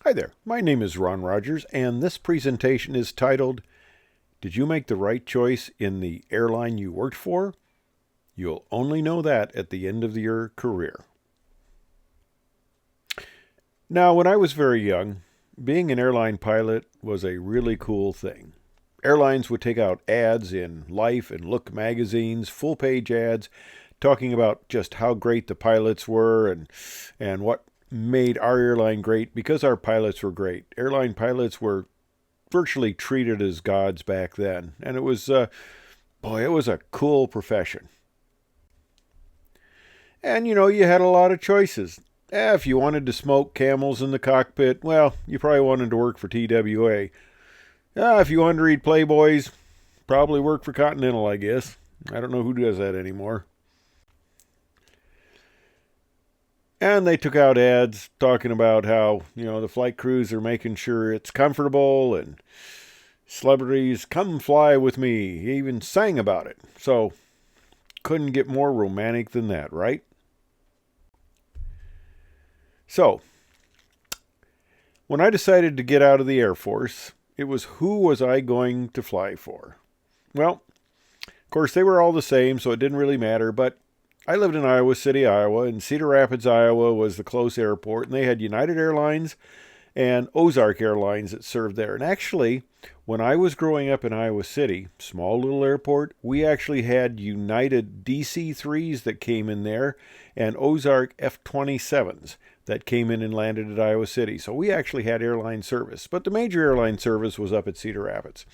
Hi there, my name is Ron Rogers, and this presentation is titled, Did you make the right choice in the airline you worked for? You'll only know that at the end of your career. Now, when I was very young, being an airline pilot was a really cool thing. Airlines would take out ads in Life and Look magazines, full-page ads, talking about just how great the pilots were and what made our airline great because our pilots were great. Airline pilots were virtually treated as gods back then, and it was it was a cool profession. And you had a lot of choices. If you wanted to smoke Camels in the cockpit, well, you probably wanted to work for TWA. If you wanted to read Playboys, probably work for Continental, I guess. I don't know who does that anymore. And they took out ads talking about how, the flight crews are making sure it's comfortable and celebrities come fly with me. He even sang about it. So, couldn't get more romantic than that, right? So, when I decided to get out of the Air Force, it was who was I going to fly for? Well, of course, they were all the same, so it didn't really matter, but I lived in Iowa City, Iowa, and Cedar Rapids, Iowa was the close airport, and they had United Airlines and Ozark Airlines that served there. And actually, when I was growing up in Iowa City, small little airport, we actually had United DC-3s that came in there and Ozark F-27s that came in and landed at Iowa City. So we actually had airline service, but the major airline service was up at Cedar Rapids.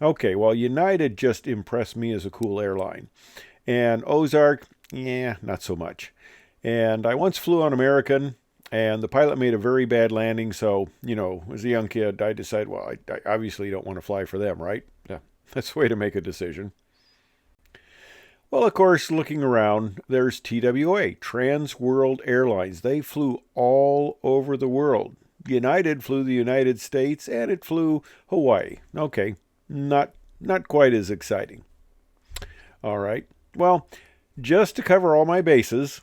Okay, well, United just impressed me as a cool airline. And Ozark, not so much. And I once flew on American, and the pilot made a very bad landing. So, as a young kid, I decided, well, I obviously don't want to fly for them, right? Yeah, that's the way to make a decision. Well, of course, looking around, there's TWA, Trans World Airlines. They flew all over the world. United flew the United States, and it flew Hawaii. Okay, not quite as exciting. All right. Well, just to cover all my bases,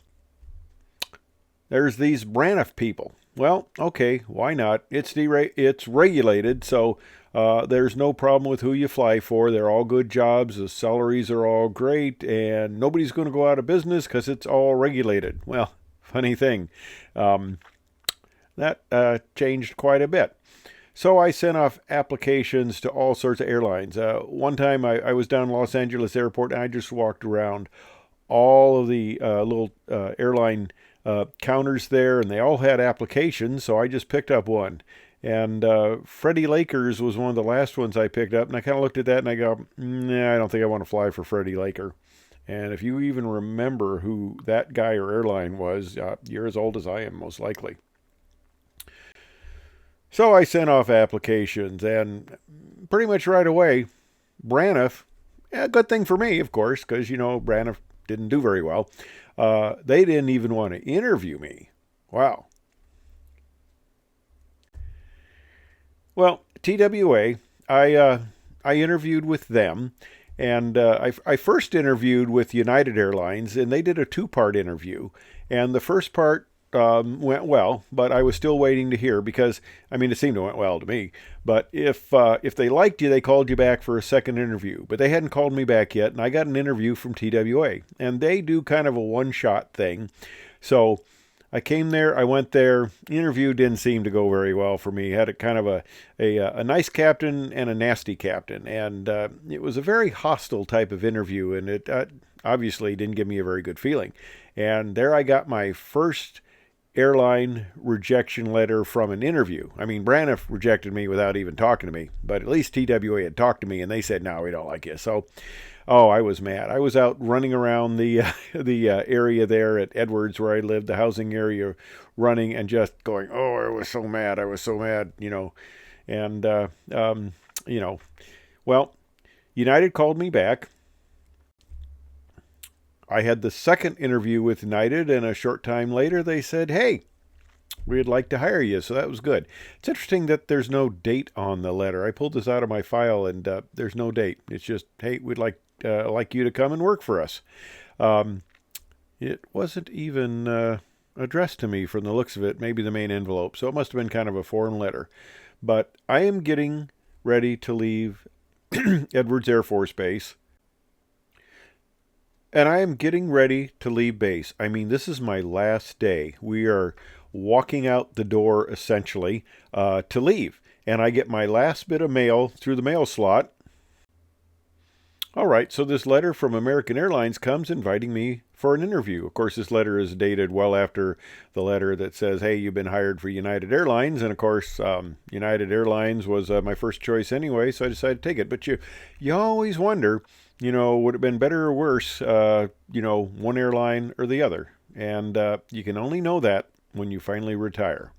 there's these Braniff people. Well, okay, why not? It's regulated, so there's no problem with who you fly for. They're all good jobs. The salaries are all great, and nobody's going to go out of business because it's all regulated. Well, funny thing, that changed quite a bit. So I sent off applications to all sorts of airlines. One time I was down Los Angeles Airport, and I just walked around all of the little airline counters there, and they all had applications, so I just picked up one. And Freddie Lakers was one of the last ones I picked up, and I kind of looked at that and I go, nah, I don't think I want to fly for Freddie Laker. And if you even remember who that guy or airline was, you're as old as I am, most likely. So I sent off applications, and pretty much right away, Braniff, good thing for me, of course, because, Braniff didn't do very well. They didn't even want to interview me. Wow. Well, TWA, I interviewed with them, and I first interviewed with United Airlines, and they did a two-part interview. And the first part went well, but I was still waiting to hear because, it seemed to went well to me. But if they liked you, they called you back for a second interview. But they hadn't called me back yet, and I got an interview from TWA. And they do kind of a one-shot thing. So I came there, I went there. The interview didn't seem to go very well for me. Had a kind of a nice captain and a nasty captain. And it was a very hostile type of interview, and it obviously didn't give me a very good feeling. And there I got my first airline rejection letter from an interview. Braniff rejected me without even talking to me, but at least TWA had talked to me, and they said, no, we don't like you. So, I was mad. I was out running around the area there at Edwards where I lived, the housing area, running and just going, I was so mad. And, well, United called me back. I had the second interview with United, and a short time later they said, hey, we'd like to hire you. So that was good. It's interesting that there's no date on the letter. I pulled this out of my file, and there's no date. It's just, hey, we'd like you to come and work for us. It wasn't even addressed to me from the looks of it, maybe the main envelope. So it must have been kind of a foreign letter. But I am getting ready to leave Edwards Air Force Base. And I am getting ready to leave base. I mean, this is my last day. We are walking out the door, essentially, to leave. And I get my last bit of mail through the mail slot. All right, so this letter from American Airlines comes inviting me for an interview. Of course, this letter is dated well after the letter that says, hey, you've been hired for United Airlines. And of course, United Airlines was my first choice anyway, so I decided to take it. But you always wonder, would it have been better or worse, one airline or the other? And you can only know that when you finally retire.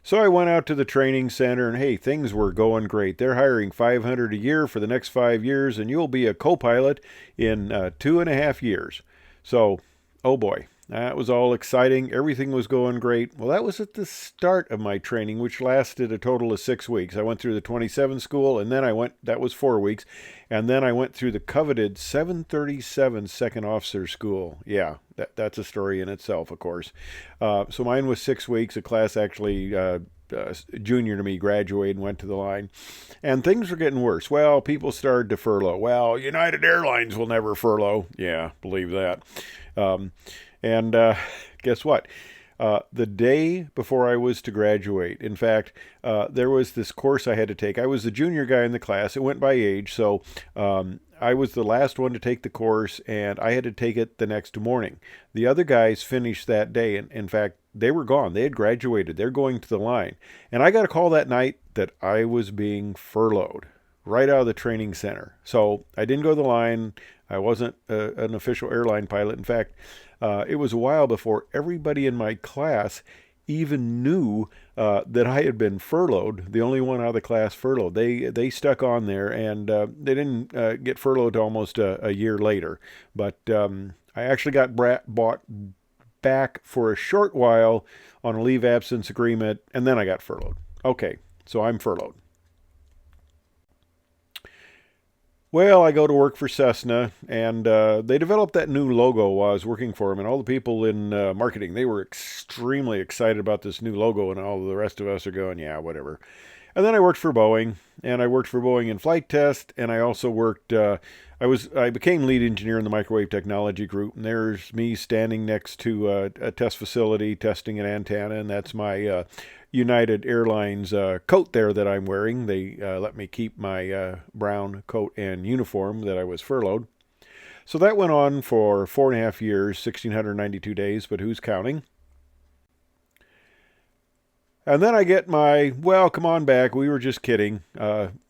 So I went out to the training center and hey, things were going great. They're hiring $500 a year for the next 5 years and you'll be a co-pilot in 2.5 years. So, oh boy, that was all exciting. Everything was going great. Well, that was at the start of my training, which lasted a total of 6 weeks. I went through the 27 school and then that was 4 weeks. And then I went through the coveted 737 second officer school. Yeah, that's a story in itself, of course. So mine was 6 weeks. A class actually junior to me graduated and went to the line. And things were getting worse. Well, people started to furlough. Well, United Airlines will never furlough. Yeah, believe that. And guess what? The day before I was to graduate, in fact, there was this course I had to take. I was the junior guy in the class. It went by age, so I was the last one to take the course, and I had to take it the next morning. The other guys finished that day, and in fact, they were gone. They had graduated. They're going to the line. And I got a call that night that I was being furloughed right out of the training center. So I didn't go to the line. I wasn't an official airline pilot. In fact, it was a while before everybody in my class even knew that I had been furloughed, the only one out of the class furloughed. They stuck on there, and they didn't get furloughed almost a year later. But I actually got bought back for a short while on a leave absence agreement, and then I got furloughed. Okay, so I'm furloughed. Well, I go to work for Cessna, and they developed that new logo while I was working for them, and all the people in marketing, they were extremely excited about this new logo, and all the rest of us are going, yeah, whatever. And then I worked for Boeing, and I worked for Boeing in flight test, and I also worked, I became lead engineer in the microwave technology group, and there's me standing next to a test facility testing an antenna, and that's my United Airlines coat there that I'm wearing. They let me keep my brown coat and uniform that I was furloughed. So that went on for 4.5 years, 1,692 days, but who's counting? And then I get my, well, come on back. We were just kidding.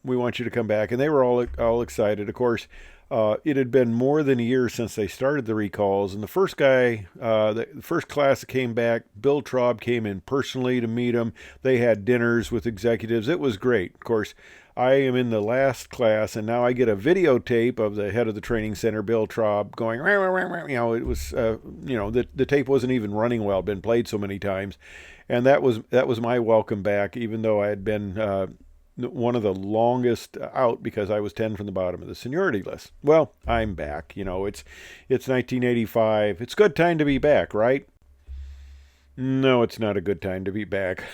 We want you to come back. And they were all excited. Of course, it had been more than a year since they started the recalls. And the first guy, the first class that came back, Bill Traub came in personally to meet him. They had dinners with executives. It was great. Of course, I am in the last class, and now I get a videotape of the head of the training center, Bill Traub, going, it was, the tape wasn't even running well, been played so many times. And that was my welcome back, even though I had been one of the longest out because I was 10 from the bottom of the seniority list. Well, I'm back. It's 1985. It's a good time to be back, right? No, it's not a good time to be back.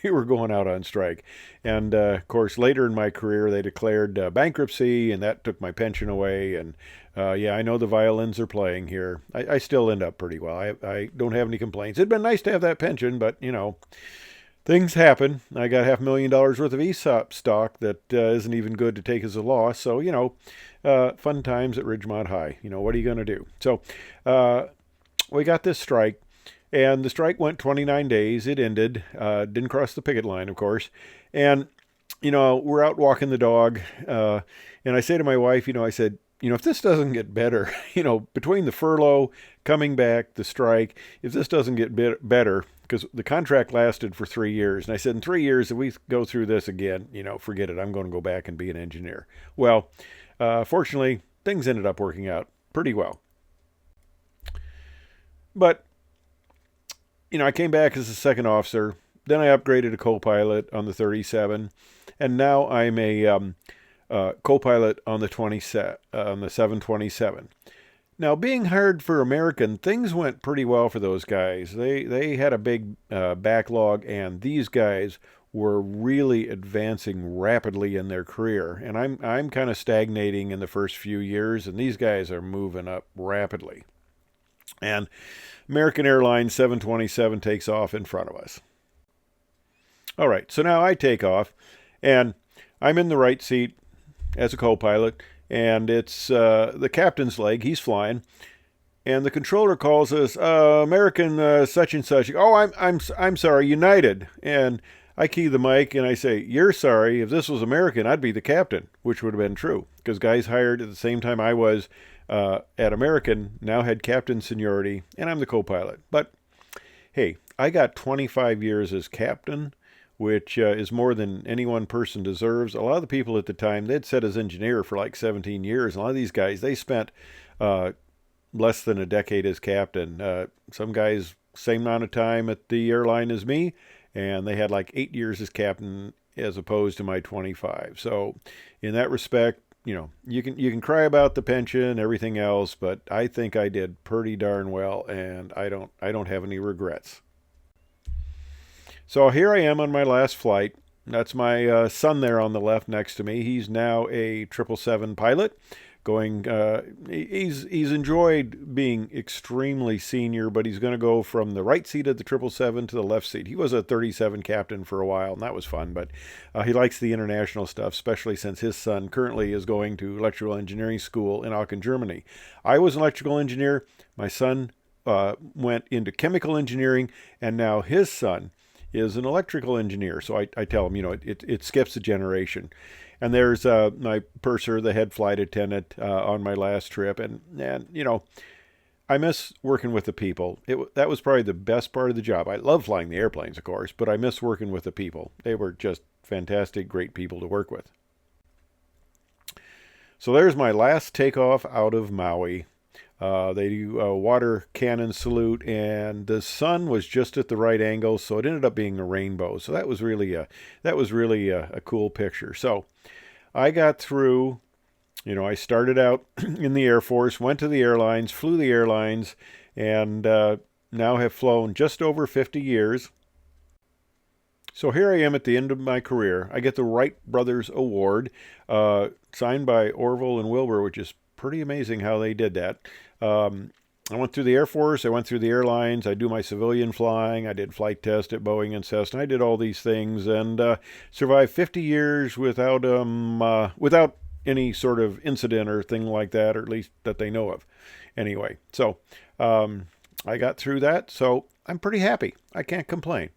We were going out on strike. And, of course, later in my career, they declared bankruptcy, and that took my pension away. And, yeah, I know the violins are playing here. I still end up pretty well. I don't have any complaints. It'd been nice to have that pension, but, things happen. I got $500,000 worth of ESOP stock that isn't even good to take as a loss. So, fun times at Ridgemont High. What are you going to do? So, we got this strike. And the strike went 29 days. It ended. Didn't cross the picket line, of course. And, we're out walking the dog. And I say to my wife, I said, if this doesn't get better, between the furlough, coming back, the strike, if this doesn't get better, because the contract lasted for 3 years. And I said, in 3 years, if we go through this again, forget it. I'm going to go back and be an engineer. Well, fortunately, things ended up working out pretty well. But I came back as a second officer. Then I upgraded to co-pilot on the 37, and now I'm a co-pilot on the 727. Now, being hired for American, things went pretty well for those guys. They had a big backlog, and these guys were really advancing rapidly in their career. And I'm kind of stagnating in the first few years, and these guys are moving up rapidly. And American Airlines 727 takes off in front of us. All right, so now I take off, and I'm in the right seat as a co-pilot, and it's the captain's leg. He's flying, and the controller calls us American such and such. Oh, I'm sorry, United. And I key the mic and I say, "You're sorry. If this was American, I'd be the captain," which would have been true because guys hired at the same time I was at American now had captain seniority, and I'm the co-pilot. But hey, I got 25 years as captain, which is more than any one person deserves. A lot of the people at the time, they'd said as engineer for like 17 years. A lot of these guys, they spent less than a decade as captain. Some guys, same amount of time at the airline as me, and they had like 8 years as captain as opposed to my 25. So in that respect, you can cry about the pension, everything else, but I think I did pretty darn well, and I don't have any regrets. So here I am on my last flight. That's my son there on the left next to me. He's now a 777 pilot. He's enjoyed being extremely senior, but he's going to go from the right seat of the 777 to the left seat. He was a 37 captain for a while, and that was fun. But he likes the international stuff, especially since his son currently is going to electrical engineering school in Aachen, Germany. I was an electrical engineer. My son went into chemical engineering, and now his son is an electrical engineer. So I tell him, it skips a generation. And there's my purser, the head flight attendant on my last trip. And I miss working with the people. That was probably the best part of the job. I love flying the airplanes, of course, but I miss working with the people. They were just fantastic, great people to work with. So there's my last takeoff out of Maui. They do a water cannon salute, and the sun was just at the right angle, so it ended up being a rainbow. So that was really a cool picture. So I got through. I started out in the Air Force, went to the airlines, flew the airlines, and now have flown just over 50 years. So here I am at the end of my career. I get the Wright Brothers Award, signed by Orville and Wilbur, which is pretty amazing how they did that. I went through the Air Force. I went through the airlines. I do my civilian flying. I did flight test at Boeing and Cessna. I did all these things and survived 50 years without any sort of incident or thing like that, or at least that they know of. Anyway, so I got through that. So I'm pretty happy. I can't complain.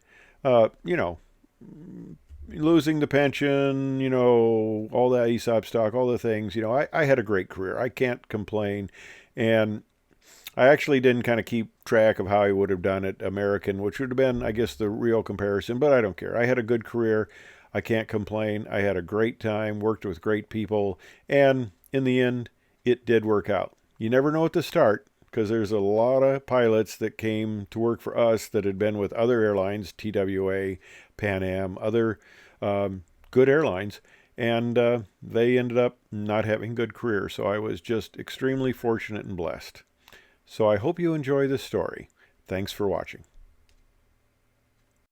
Losing the pension, all that ESOP stock, all the things, I had a great career. I can't complain. And I actually didn't kind of keep track of how I would have done at American, which would have been, I guess, the real comparison, but I don't care. I had a good career. I can't complain. I had a great time, worked with great people, and in the end, it did work out. You never know at the start, because there's a lot of pilots that came to work for us that had been with other airlines, TWA, Pan Am, other good airlines, and they ended up not having good careers. So I was just extremely fortunate and blessed. So I hope you enjoy this story. Thanks for watching.